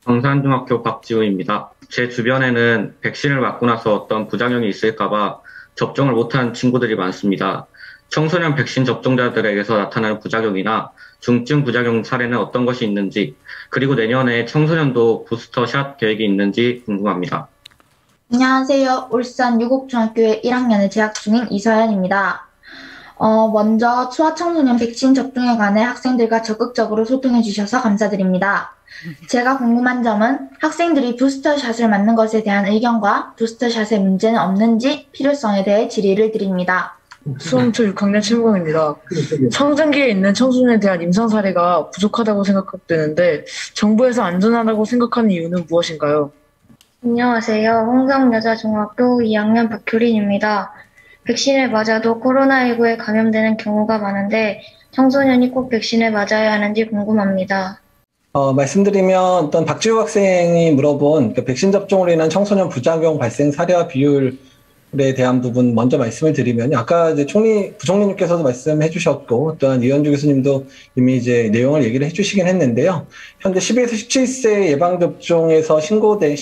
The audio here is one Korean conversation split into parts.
경산중학교 박지우입니다. 제 주변에는 백신을 맞고 나서 어떤 부작용이 있을까봐 접종을 못한 친구들이 많습니다. 청소년 백신 접종자들에게서 나타나는 부작용이나 중증 부작용 사례는 어떤 것이 있는지, 그리고 내년에 청소년도 부스터샷 계획이 있는지 궁금합니다. 안녕하세요. 울산 유곡중학교에 1학년에 재학 중인 이서연입니다. 먼저 소아청소년 백신 접종에 관해 학생들과 적극적으로 소통해 주셔서 감사드립니다. 제가 궁금한 점은 학생들이 부스터샷을 맞는 것에 대한 의견과 부스터샷의 문제는 없는지 필요성에 대해 질의를 드립니다. 수험초 6학년 최무광입니다. 성장기에 있는 청소년에 대한 임상 사례가 부족하다고 생각되는데 정부에서 안전하다고 생각하는 이유는 무엇인가요? 안녕하세요. 홍성여자중학교 2학년 박효린입니다. 백신을 맞아도 코로나19에 감염되는 경우가 많은데 청소년이 꼭 백신을 맞아야 하는지 궁금합니다. 말씀드리면 어떤 박지우 학생이 물어본 백신 접종으로 인한 청소년 부작용 발생 사례와 비율에 대한 부분 먼저 말씀을 드리면, 아까 이제 부총리님께서도 말씀해 주셨고 또한 이현주 교수님도 이미 이제 내용을 얘기를 해주시긴 했는데요. 현재 12에서 17세 예방접종에서 신고된,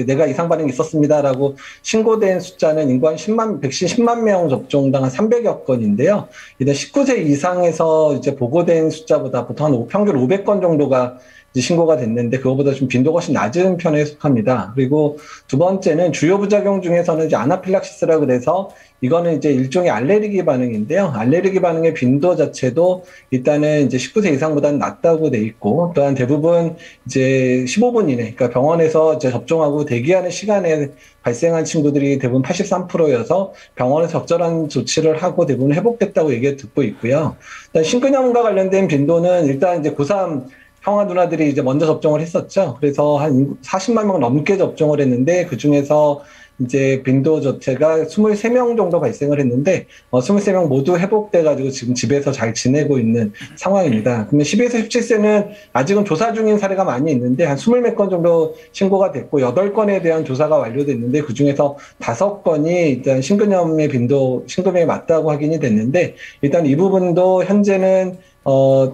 내가 이상 반응이 있었습니다라고 신고된 숫자는 인구 한 백신 10만 명 접종당 한 300여 건인데요. 이제 19세 이상에서 이제 보고된 숫자보다 보통 한 평균 500건 정도가 신고가 됐는데 그거보다 좀 빈도가 훨씬 낮은 편에 속합니다. 그리고 두 번째는 주요 부작용 중에서는 이제 아나필락시스라 그래서 이거는 이제 일종의 알레르기 반응인데요. 알레르기 반응의 빈도 자체도 일단은 이제 19세 이상보다는 낮다고 돼 있고, 또한 대부분 이제 15분 이내, 그러니까 병원에서 이제 접종하고 대기하는 시간에 발생한 친구들이 대부분 83%여서 병원에서 적절한 조치를 하고 대부분 회복됐다고 얘기 듣고 있고요. 일단 심근염과 관련된 빈도는 일단 이제 고3 형아 누나들이 이제 먼저 접종을 했었죠. 그래서 한 40만 명 넘게 접종을 했는데 그 중에서 이제 빈도 자체가 23명 정도 발생을 했는데 23명 모두 회복돼가지고 지금 집에서 잘 지내고 있는 상황입니다. 그러면 12에서 17세는 아직은 조사 중인 사례가 많이 있는데 한 20몇 건 정도 신고가 됐고 8건에 대한 조사가 완료됐는데 그 중에서 5건이 일단 심근염의 빈도, 심근염에 맞다고 확인이 됐는데 일단 이 부분도 현재는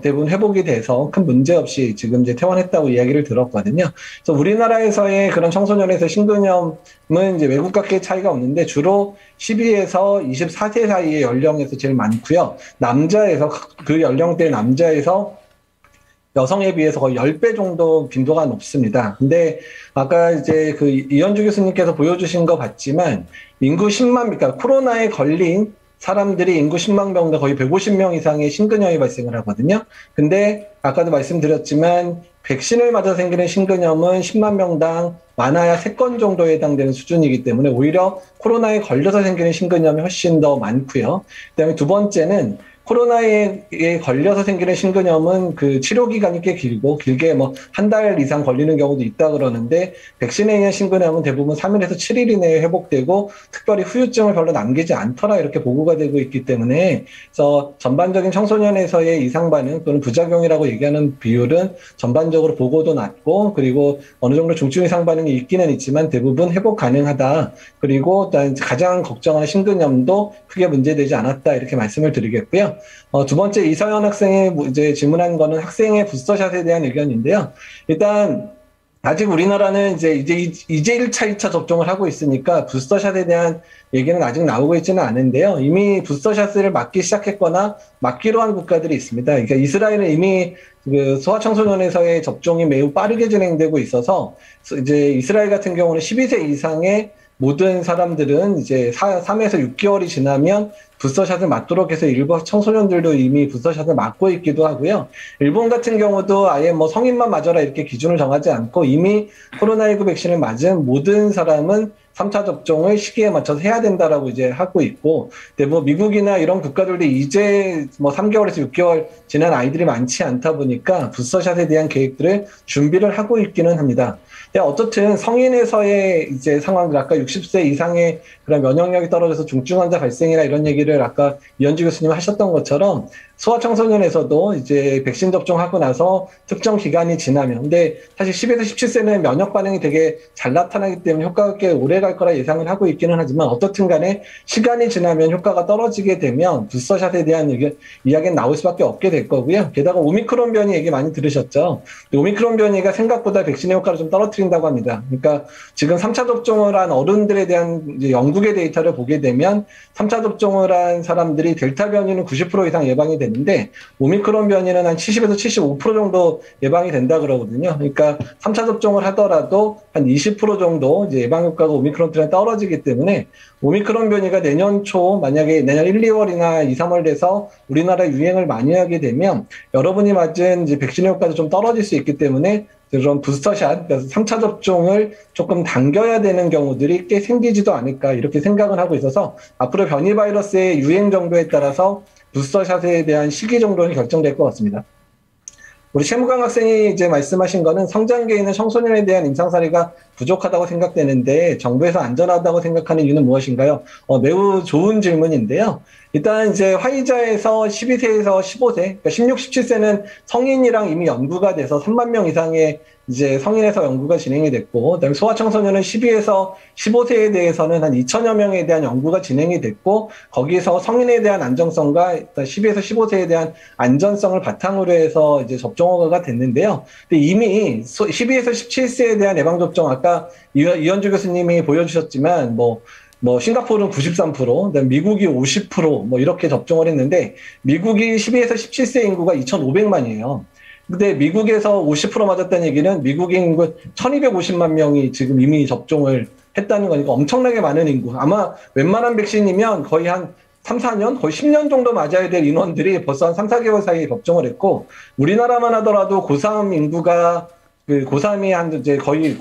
대부분 회복이 돼서 큰 문제 없이 지금 이제 퇴원했다고 이야기를 들었거든요. 그래서 우리나라에서의 그런 청소년에서 심근염은 이제 외국과 꽤 차이가 없는데 주로 12에서 24세 사이의 연령에서 제일 많고요. 남자에서, 그 연령대 남자에서 여성에 비해서 거의 10배 정도 빈도가 높습니다. 근데 아까 이제 그 이현주 교수님께서 보여주신 거 봤지만 인구 10만, 그러니까 코로나에 걸린 사람들이 인구 10만 명당 거의 150명 이상의 심근염이 발생을 하거든요. 근데 아까도 말씀드렸지만 백신을 맞아 생기는 심근염은 10만 명당 많아야 3건 정도에 해당되는 수준이기 때문에 오히려 코로나에 걸려서 생기는 심근염이 훨씬 더 많고요. 그다음에 두 번째는 코로나에 걸려서 생기는 심근염은 그 치료 기간이 꽤 길고 길게 뭐 한 달 이상 걸리는 경우도 있다 그러는데 백신에 의한 심근염은 대부분 3일에서 7일 이내에 회복되고 특별히 후유증을 별로 남기지 않더라 이렇게 보고가 되고 있기 때문에 그래서 전반적인 청소년에서의 이상 반응 또는 부작용이라고 얘기하는 비율은 전반적으로 보고도 낮고 그리고 어느 정도 중증 이상 반응이 있기는 있지만 대부분 회복 가능하다. 그리고 가장 걱정하는 심근염도 크게 문제되지 않았다 이렇게 말씀을 드리겠고요. 두 번째 이서연 학생이 이제 질문한 거는 학생의 부스터샷에 대한 의견인데요. 일단 아직 우리나라는 이제 1차, 2차 접종을 하고 있으니까 부스터샷에 대한 얘기는 아직 나오고 있지는 않은데요. 이미 부스터샷을 맞기 시작했거나 맞기로 한 국가들이 있습니다. 그러니까 이스라엘은 이미 그 소아청소년에서의 접종이 매우 빠르게 진행되고 있어서 이제 이스라엘 같은 경우는 12세 이상의 모든 사람들은 이제 3에서 6개월이 지나면 부스터샷을 맞도록 해서 일부 청소년들도 이미 부스터샷을 맞고 있기도 하고요. 일본 같은 경우도 아예 뭐 성인만 맞아라 이렇게 기준을 정하지 않고 이미 코로나19 백신을 맞은 모든 사람은 3차 접종을 시기에 맞춰서 해야 된다라고 이제 하고 있고, 대부분 미국이나 이런 국가들도 이제 뭐 3개월에서 6개월 지난 아이들이 많지 않다 보니까 부스터샷에 대한 계획들을 준비를 하고 있기는 합니다. 어떻든 성인에서의 이제 상황들, 아까 60세 이상의 그런 면역력이 떨어져서 중증 환자 발생이나 이런 얘기를 아까 이현주 교수님 하셨던 것처럼 소아청소년에서도 이제 백신 접종하고 나서 특정 기간이 지나면, 근데 사실 10에서 17세는 면역 반응이 되게 잘 나타나기 때문에 효과가 꽤 오래 갈 거라 예상을 하고 있기는 하지만 어떻든 간에 시간이 지나면 효과가 떨어지게 되면 부스터샷에 대한 이야기는 나올 수밖에 없게 될 거고요. 게다가 오미크론 변이 얘기 많이 들으셨죠. 오미크론 변이가 생각보다 백신의 효과를 좀 떨어뜨린다고 합니다. 그러니까 지금 3차 접종을 한 어른들에 대한 이제 영국의 데이터를 보게 되면 3차 접종을 한 사람들이 델타 변이는 90% 이상 예방이 되는데 오미크론 변이는 한 70에서 75% 정도 예방이 된다 그러거든요. 그러니까 3차 접종을 하더라도 한 20% 정도 이제 예방 효과가 오미크론 때문에 떨어지기 때문에 오미크론 변이가 내년 초 만약에 내년 1, 2월이나 2, 3월 돼서 우리나라 유행을 많이 하게 되면 여러분이 맞은 이제 백신의 효과도 좀 떨어질 수 있기 때문에 그런 부스터샷, 그래서 3차 접종을 조금 당겨야 되는 경우들이 꽤 생기지도 않을까 이렇게 생각을 하고 있어서 앞으로 변이 바이러스의 유행 정도에 따라서 부스터샷에 대한 시기 정도는 결정될 것 같습니다. 우리 최무강 학생이 이제 말씀하신 거는 성장기에 있는 청소년에 대한 임상 사례가 부족하다고 생각되는데 정부에서 안전하다고 생각하는 이유는 무엇인가요? 매우 좋은 질문인데요. 일단 이제 화이자에서 12세에서 15세, 그러니까 16, 17세는 성인이랑 이미 연구가 돼서 3만 명 이상의 이제 성인에서 연구가 진행이 됐고, 그다음에 소아청소년은 12에서 15세에 대해서는 한 2천여 명에 대한 연구가 진행이 됐고, 거기서 성인에 대한 안정성과 12에서 15세에 대한 안전성을 바탕으로 해서 이제 접종 허가가 됐는데요. 근데 이미 12에서 17세에 대한 예방접종, 아까 이현주 교수님이 보여주셨지만, 싱가포르는 93%, 그다음에 미국이 50%, 이렇게 접종을 했는데, 미국이 12에서 17세 인구가 2,500만이에요. 근데 미국에서 50% 맞았다는 얘기는 미국 인구 1,250만 명이 지금 이미 접종을 했다는 거니까 엄청나게 많은 인구. 아마 웬만한 백신이면 거의 한 3, 4년, 거의 10년 정도 맞아야 될 인원들이 벌써 한 3, 4개월 사이에 접종을 했고, 우리나라만 하더라도 고3 인구가, 고3이 한 이제 거의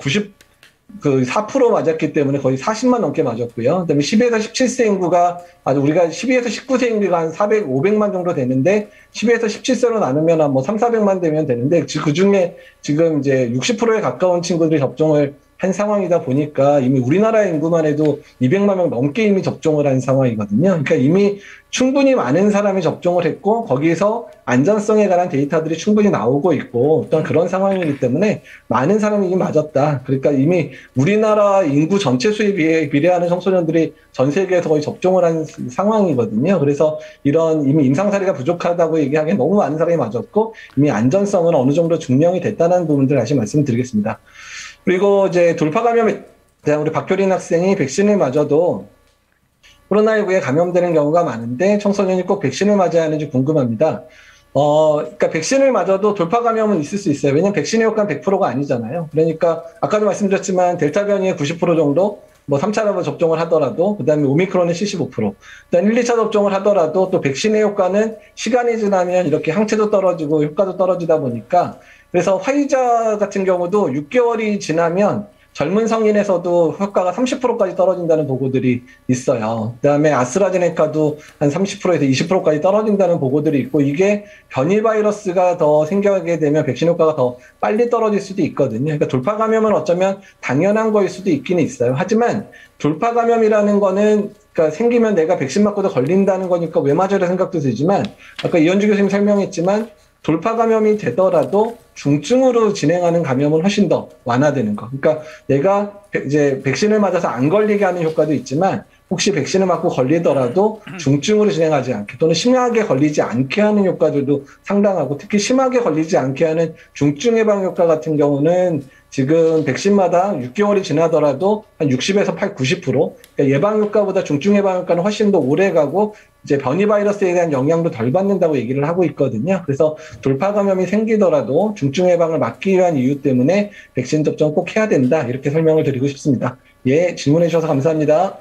4% 맞았기 때문에 거의 40만 넘게 맞았고요. 그다음에 10에서 17세 인구가 우리가 12에서 19세 인구가 한 400, 500만 정도 되는데 10에서 17세로 나누면 한 3, 400만 되면 되는데 그 중에 지금 이제 60%에 가까운 친구들이 접종을 한 상황이다 보니까 이미 우리나라 인구만 해도 200만 명 넘게 이미 접종을 한 상황이거든요. 그러니까 이미 충분히 많은 사람이 접종을 했고 거기에서 안전성에 관한 데이터들이 충분히 나오고 있고 어떤 그런 상황이기 때문에 많은 사람이 이미 맞았다. 그러니까 이미 우리나라 인구 전체 수에 비례하는 청소년들이 전 세계에서 거의 접종을 한 상황이거든요. 그래서 이런 이미 임상 사례가 부족하다고 얘기하기엔 너무 많은 사람이 맞았고 이미 안전성은 어느 정도 증명이 됐다는 부분들 다시 말씀드리겠습니다. 그리고 이제 돌파 감염에 대한 우리 박효린 학생이 백신을 맞아도 코로나19에 감염되는 경우가 많은데 청소년이 꼭 백신을 맞아야 하는지 궁금합니다. 그러니까 백신을 맞아도 돌파 감염은 있을 수 있어요. 왜냐면 백신의 효과는 100%가 아니잖아요. 그러니까 아까도 말씀드렸지만 델타 변이의 90% 정도 3차 접종을 하더라도, 그 다음에 오미크론의 75%, 그다음 1, 2차 접종을 하더라도 또 백신의 효과는 시간이 지나면 이렇게 항체도 떨어지고 효과도 떨어지다 보니까 그래서 화이자 같은 경우도 6개월이 지나면 젊은 성인에서도 효과가 30%까지 떨어진다는 보고들이 있어요. 그다음에 아스트라제네카도 한 30%에서 20%까지 떨어진다는 보고들이 있고 이게 변이 바이러스가 더 생겨나게 되면 백신 효과가 더 빨리 떨어질 수도 있거든요. 그러니까 돌파 감염은 어쩌면 당연한 거일 수도 있기는 있어요. 하지만 돌파 감염이라는 거는 그러니까 생기면 내가 백신 맞고도 걸린다는 거니까 왜 맞으려 생각도 들지만 아까 이현주 교수님 설명했지만 돌파 감염이 되더라도 중증으로 진행하는 감염은 훨씬 더 완화되는 거. 그러니까 내가 이제 백신을 맞아서 안 걸리게 하는 효과도 있지만 혹시 백신을 맞고 걸리더라도 중증으로 진행하지 않게 또는 심하게 걸리지 않게 하는 효과들도 상당하고 특히 심하게 걸리지 않게 하는 중증 예방 효과 같은 경우는 지금 백신마다 6개월이 지나더라도 한 60에서 90%, 그러니까 예방 효과보다 중증 예방 효과는 훨씬 더 오래 가고 이제 변이 바이러스에 대한 영향도 덜 받는다고 얘기를 하고 있거든요. 그래서 돌파 감염이 생기더라도 중증 예방을 막기 위한 이유 때문에 백신 접종 꼭 해야 된다. 이렇게 설명을 드리고 싶습니다. 예, 질문해 주셔서 감사합니다.